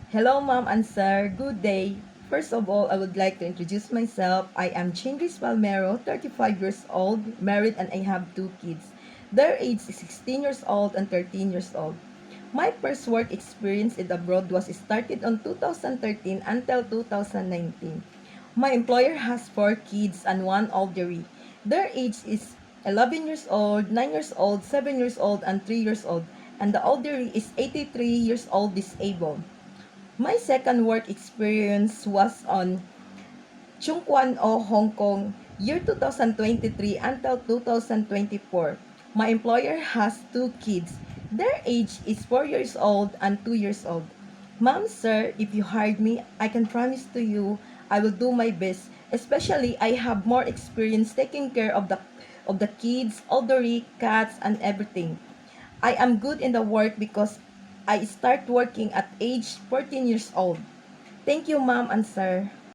Hello, ma'am and sir. Good day. First of all, I would like to introduce myself. I am Chindris Palmero, 35 years old, married, and I have two kids. Their age is 16 years old and 13 years old. My first work experience in abroad was started on 2013 until 2019. My employer has four kids and one elderly. Their age is 11 years old, 9 years old, 7 years old, and 3 years old, and the elderly is 83 years old disabled. My second work experience was on Chung Kwan O, Hong Kong, year 2023 until 2024. My employer has two kids. Their age is 4 years old and 2 years old. Ma'am, sir, if you hired me, I can promise to you I will do my best. Especially I have more experience taking care of the kids, elderly, cats, and everything. I am good in the work because I start working at age 14 years old. Thank you, ma'am and sir.